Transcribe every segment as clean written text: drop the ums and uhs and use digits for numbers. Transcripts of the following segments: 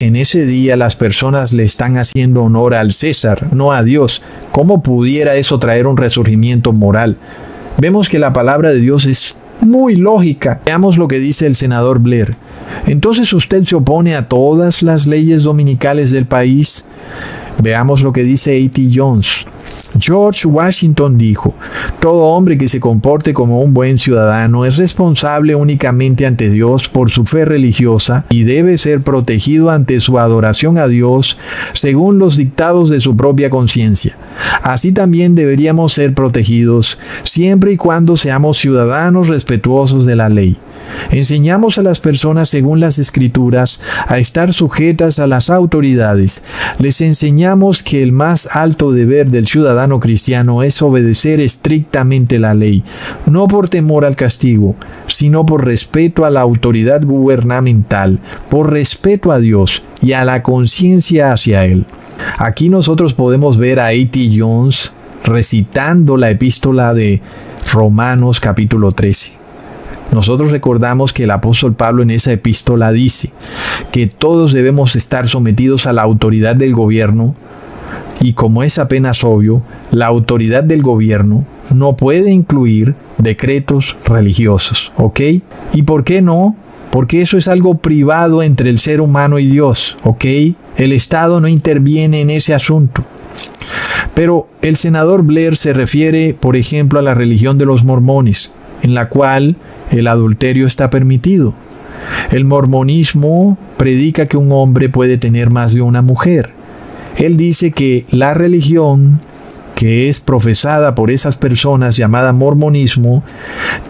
En ese día las personas le están haciendo honor al César, no a Dios. ¿Cómo pudiera eso traer un resurgimiento moral? Vemos que la palabra de Dios es muy lógica. Veamos lo que dice el senador Blair. Entonces, ¿usted se opone a todas las leyes dominicales del país? Veamos lo que dice A.T. Jones. George Washington dijo: todo hombre que se comporte como un buen ciudadano es responsable únicamente ante Dios por su fe religiosa y debe ser protegido ante su adoración a Dios según los dictados de su propia conciencia. Así también deberíamos ser protegidos siempre y cuando seamos ciudadanos respetuosos de la ley. Enseñamos a las personas según las Escrituras a estar sujetas a las autoridades. Les enseñamos que el más alto deber del ciudadano cristiano es obedecer estrictamente la ley, no por temor al castigo, sino por respeto a la autoridad gubernamental, por respeto a Dios y a la conciencia hacia Él. Aquí nosotros podemos ver a A.T. Jones recitando la epístola de Romanos capítulo 13. Nosotros recordamos que el apóstol Pablo en esa epístola dice que todos debemos estar sometidos a la autoridad del gobierno, y como es apenas obvio, la autoridad del gobierno no puede incluir decretos religiosos, ¿ok? ¿Y por qué no? Porque eso es algo privado entre el ser humano y Dios, ¿ok? El Estado no interviene en ese asunto. Pero el senador Blair se refiere, por ejemplo, a la religión de los mormones, en la cual el adulterio está permitido. El mormonismo predica que un hombre puede tener más de una mujer. Él dice que la religión que es profesada por esas personas, llamada mormonismo,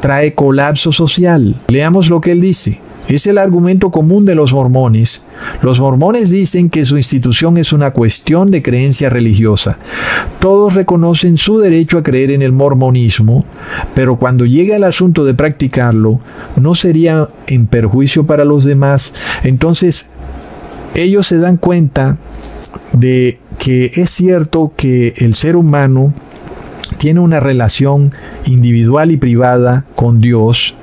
trae colapso social. Leamos lo que él dice. Es el argumento común de los mormones. Los mormones dicen que su institución es una cuestión de creencia religiosa. Todos reconocen su derecho a creer en el mormonismo, pero cuando llega el asunto de practicarlo, no sería en perjuicio para los demás. Entonces, ellos se dan cuenta de que es cierto que el ser humano tiene una relación individual y privada con Dios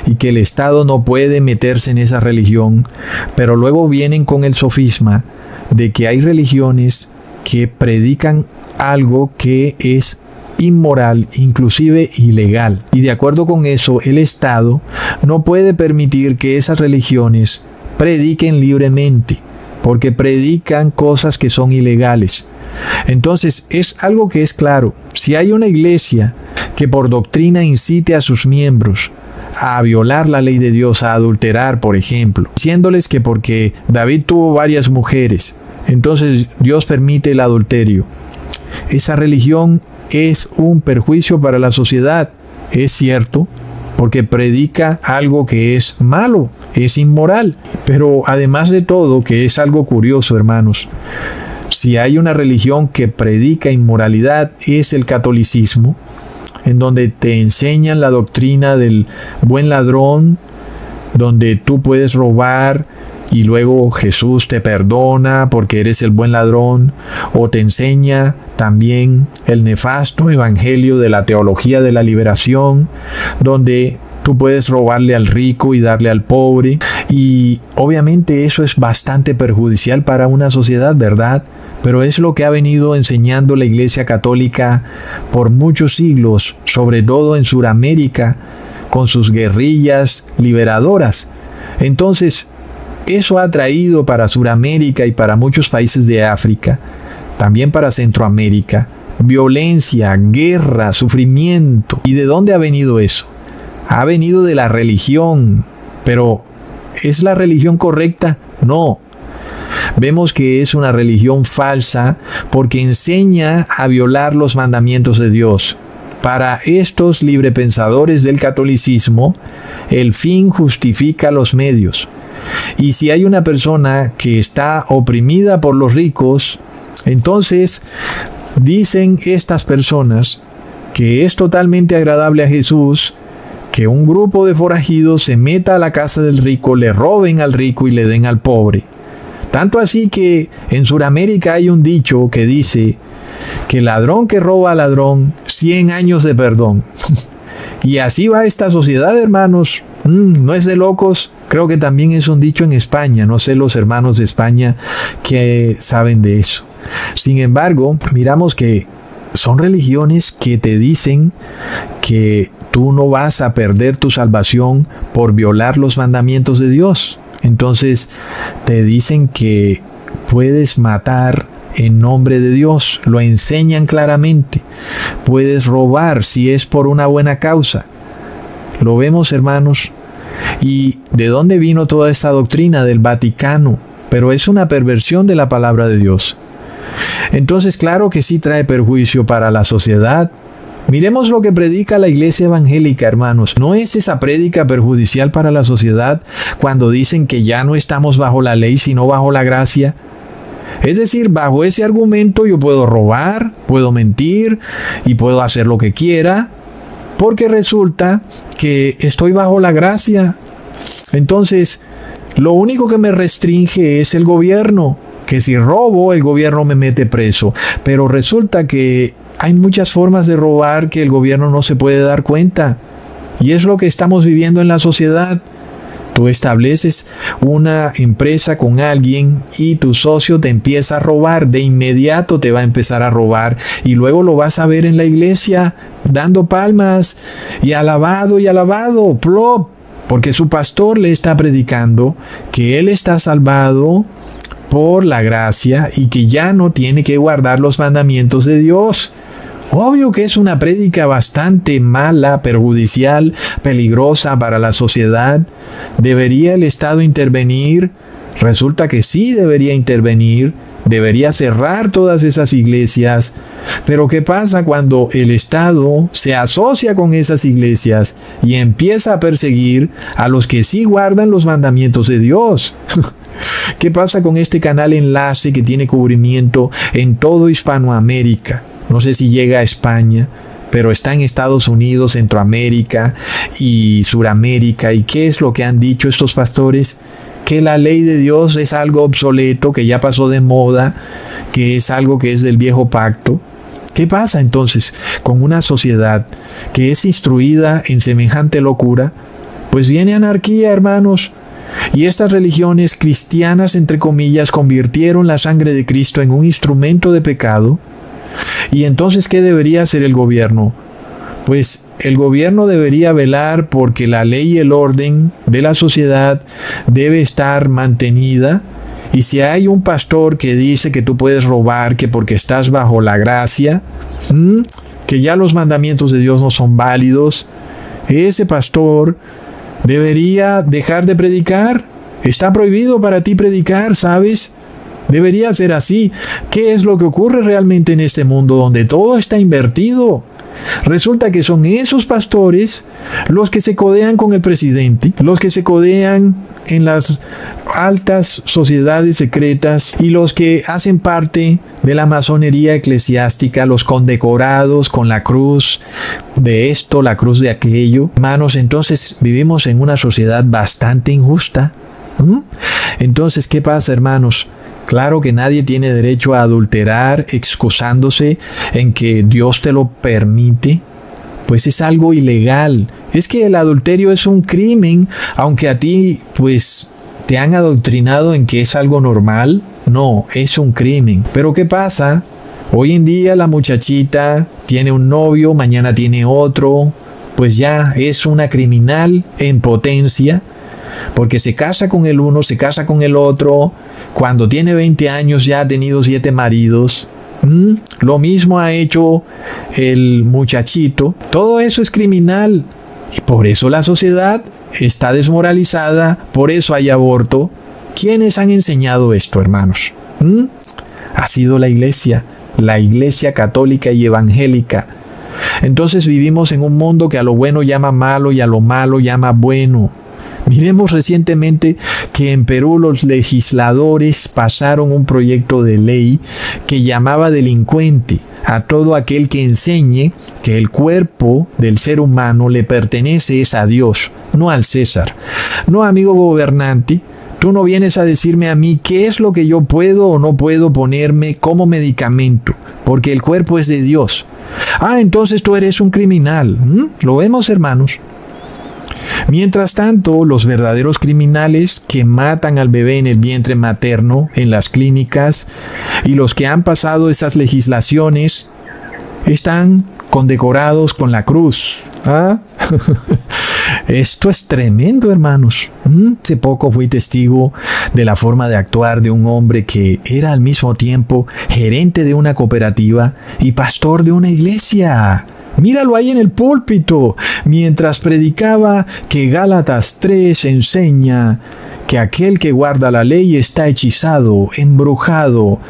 y que el Estado no puede meterse en esa religión, pero luego vienen con el sofisma de que hay religiones que predican algo que es inmoral, inclusive ilegal. Y de acuerdo con eso, el Estado no puede permitir que esas religiones prediquen libremente, porque predican cosas que son ilegales. Entonces, es algo que es claro. Si hay una iglesia que por doctrina incite a sus miembros a violar la ley de Dios, a adulterar, por ejemplo, diciéndoles que porque David tuvo varias mujeres, entonces Dios permite el adulterio, esa religión es un perjuicio para la sociedad. Es cierto, porque predica algo que es malo, es inmoral. Pero además de todo, que es algo curioso, hermanos, si hay una religión que predica inmoralidad, es el catolicismo, en donde te enseñan la doctrina del buen ladrón, donde tú puedes robar y luego Jesús te perdona porque eres el buen ladrón, o te enseña también el nefasto evangelio de la teología de la liberación, donde tú puedes robarle al rico y darle al pobre, y obviamente eso es bastante perjudicial para una sociedad, ¿verdad? Pero es lo que ha venido enseñando la Iglesia Católica por muchos siglos, sobre todo en Sudamérica, con sus guerrillas liberadoras. Entonces, eso ha traído para Sudamérica y para muchos países de África, también para Centroamérica, violencia, guerra, sufrimiento. ¿Y de dónde ha venido eso? Ha venido de la religión. Pero, ¿es la religión correcta? No. Vemos que es una religión falsa porque enseña a violar los mandamientos de Dios. Para estos librepensadores del catolicismo, el fin justifica los medios. Y si hay una persona que está oprimida por los ricos, entonces dicen estas personas que es totalmente agradable a Jesús que un grupo de forajidos se meta a la casa del rico, le roben al rico y le den al pobre. Tanto así que en Sudamérica hay un dicho que dice que ladrón que roba a ladrón, 100 años de perdón. Y así va esta sociedad, hermanos. No es de locos. Creo que también es un dicho en España, no sé los hermanos de España que saben de eso. Sin embargo, miramos que son religiones que te dicen que tú no vas a perder tu salvación por violar los mandamientos de Dios. Entonces te dicen que puedes matar en nombre de Dios, lo enseñan claramente. Puedes robar si es por una buena causa. Lo vemos, hermanos. ¿Y de dónde vino toda esta doctrina? Del Vaticano. Pero es una perversión de la palabra de Dios. Entonces, claro que sí trae perjuicio para la sociedad. Miremos lo que predica la iglesia evangélica, hermanos. ¿No es esa prédica perjudicial para la sociedad cuando dicen que ya no estamos bajo la ley, sino bajo la gracia? Es decir, bajo ese argumento yo puedo robar, puedo mentir y puedo hacer lo que quiera, porque resulta que estoy bajo la gracia. Entonces, lo único que me restringe es el gobierno, que si robo, el gobierno me mete preso. Pero resulta que hay muchas formas de robar que el gobierno no se puede dar cuenta. Y es lo que estamos viviendo en la sociedad. Tú estableces una empresa con alguien y tu socio te empieza a robar. De inmediato te va a empezar a robar. Y luego lo vas a ver en la iglesia dando palmas y alabado, plop. Porque su pastor le está predicando que él está salvado por la gracia y que ya no tiene que guardar los mandamientos de Dios. Obvio que es una prédica bastante mala, perjudicial, peligrosa para la sociedad. ¿Debería el Estado intervenir? Resulta que sí debería intervenir. Debería cerrar todas esas iglesias. Pero ¿qué pasa cuando el Estado se asocia con esas iglesias y empieza a perseguir a los que sí guardan los mandamientos de Dios? ¿Qué pasa con este canal Enlace que tiene cubrimiento en todo Hispanoamérica? No sé si llega a España, pero está en Estados Unidos, Centroamérica y Suramérica. ¿Y qué es lo que han dicho estos pastores? Que la ley de Dios es algo obsoleto, que ya pasó de moda, que es algo que es del viejo pacto. ¿Qué pasa entonces con una sociedad que es instruida en semejante locura? Pues viene anarquía, hermanos. Y estas religiones cristianas, entre comillas, convirtieron la sangre de Cristo en un instrumento de pecado. Y entonces, ¿qué debería hacer el gobierno? Pues el gobierno debería velar porque la ley y el orden de la sociedad debe estar mantenida. Y si hay un pastor que dice que tú puedes robar, que porque estás bajo la gracia, que ya los mandamientos de Dios no son válidos, ese pastor debería dejar de predicar. Está prohibido para ti predicar, ¿sabes? Debería ser así. ¿Qué es lo que ocurre realmente en este mundo donde todo está invertido? Resulta que son esos pastores los que se codean con el presidente, los que se codean en las altas sociedades secretas y los que hacen parte de la masonería eclesiástica, los condecorados con la cruz de esto, la cruz de aquello. Hermanos, entonces vivimos en una sociedad bastante injusta. Entonces, ¿qué pasa, hermanos? Claro que nadie tiene derecho a adulterar excusándose en que Dios te lo permite, pues es algo ilegal. Es que el adulterio es un crimen, aunque a ti pues te han adoctrinado en que es algo normal. No, es un crimen. Pero ¿qué pasa? Hoy en día la muchachita tiene un novio, mañana tiene otro, pues ya es una criminal en potencia. Porque se casa con el uno, se casa con el otro. Cuando tiene 20 años ya ha tenido 7 maridos. Lo mismo ha hecho el muchachito. Todo eso es criminal. Y por eso la sociedad está desmoralizada. Por eso hay aborto. ¿Quiénes han enseñado esto, hermanos? Ha sido la iglesia católica y evangélica. Entonces vivimos en un mundo que a lo bueno llama malo y a lo malo llama bueno. Miremos recientemente que en Perú los legisladores pasaron un proyecto de ley que llamaba delincuente a todo aquel que enseñe que el cuerpo del ser humano le pertenece a Dios, no al César. No, amigo gobernante, tú no vienes a decirme a mí qué es lo que yo puedo o no puedo ponerme como medicamento, porque el cuerpo es de Dios. Entonces tú eres un criminal. ¿Lo vemos, hermanos? Mientras tanto, los verdaderos criminales que matan al bebé en el vientre materno, en las clínicas, y los que han pasado estas legislaciones, están condecorados con la cruz. ¿Ah? Esto es tremendo, hermanos. Hace poco fui testigo de la forma de actuar de un hombre que era al mismo tiempo gerente de una cooperativa y pastor de una iglesia. Míralo ahí en el púlpito, mientras predicaba que Gálatas 3 enseña que aquel que guarda la ley está hechizado, embrujado.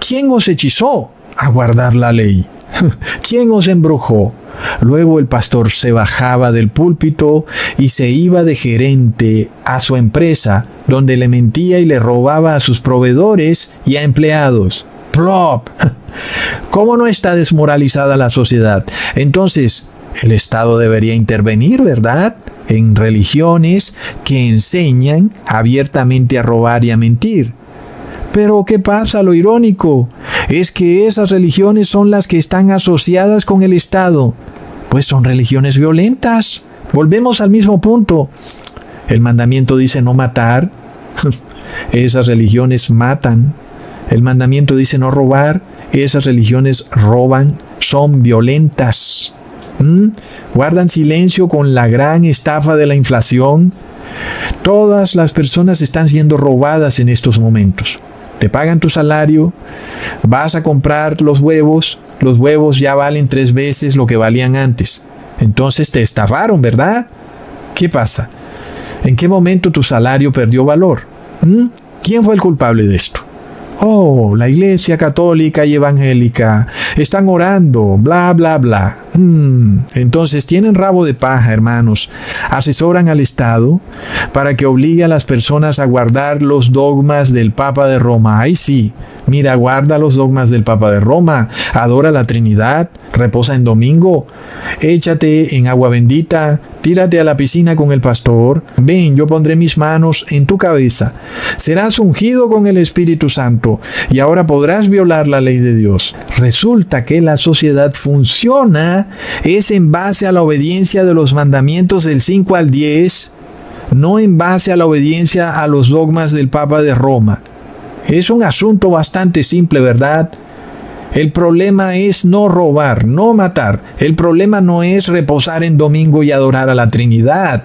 ¿Quién os hechizó a guardar la ley? ¿Quién os embrujó? Luego el pastor se bajaba del púlpito y se iba de gerente a su empresa, donde le mentía y le robaba a sus proveedores y a empleados. ¡Plop! ¿Cómo no está desmoralizada la sociedad? Entonces, el Estado debería intervenir, ¿verdad?, en religiones que enseñan abiertamente a robar y a mentir. Pero ¿qué pasa? Lo irónico es que esas religiones son las que están asociadas con el Estado, pues son religiones violentas. Volvemos al mismo punto. El mandamiento dice no matar. Esas religiones matan. El mandamiento dice no robar. Esas religiones roban, son violentas. Guardan silencio con la gran estafa de la inflación. Todas las personas están siendo robadas en estos momentos. Te pagan tu salario, vas a comprar los huevos ya valen 3 veces lo que valían antes. Entonces te estafaron, ¿verdad? ¿Qué pasa? ¿En qué momento tu salario perdió valor? ¿Quién fue el culpable de esto? Oh, la iglesia católica y evangélica están orando, bla, bla, bla. Entonces tienen rabo de paja, hermanos. Asesoran al Estado para que obligue a las personas a guardar los dogmas del Papa de Roma. Ay, sí. Mira, guarda los dogmas del Papa de Roma. Adora la Trinidad. Reposa en domingo. Échate en agua bendita. Tírate a la piscina con el pastor. Ven, yo pondré mis manos en tu cabeza. Serás ungido con el Espíritu Santo y ahora podrás violar la ley de Dios. Resulta que la sociedad funciona es en base a la obediencia de los mandamientos del 5 al 10, no en base a la obediencia a los dogmas del Papa de Roma. Es un asunto bastante simple, ¿verdad? El problema es no robar, no matar. El problema no es reposar en domingo y adorar a la Trinidad.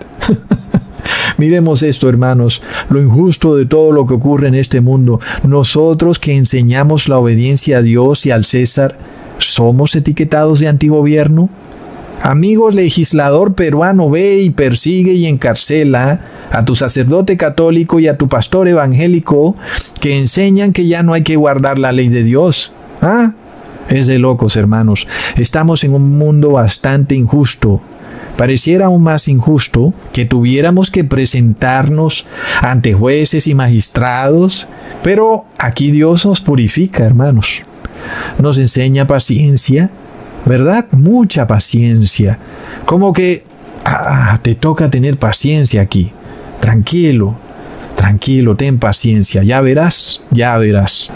Miremos esto, hermanos, lo injusto de todo lo que ocurre en este mundo. Nosotros que enseñamos la obediencia a Dios y al César, ¿somos etiquetados de antigobierno? Amigo legislador peruano, ve y persigue y encarcela a tu sacerdote católico y a tu pastor evangélico que enseñan que ya no hay que guardar la ley de Dios. ¿Ah? Es de locos, hermanos. Estamos en un mundo bastante injusto. Pareciera aún más injusto que tuviéramos que presentarnos ante jueces y magistrados, pero aquí Dios nos purifica, hermanos. Nos enseña paciencia, ¿verdad? Mucha paciencia. Como que te toca tener paciencia aquí. Tranquilo, ten paciencia, ya verás.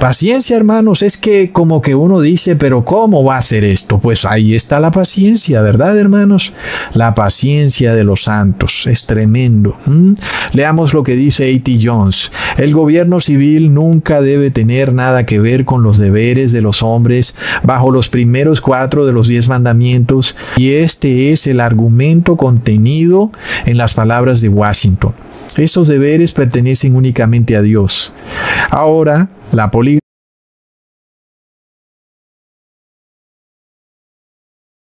Paciencia, hermanos, es que como que uno dice, pero ¿cómo va a ser esto? Pues ahí está la paciencia, ¿verdad, hermanos? La paciencia de los santos, es tremendo. Leamos lo que dice A.T. Jones. El gobierno civil nunca debe tener nada que ver con los deberes de los hombres bajo los primeros 4 de los 10 mandamientos, y este es el argumento contenido en las palabras de Washington. Estos deberes pertenecen únicamente a Dios. Ahora, la poligamia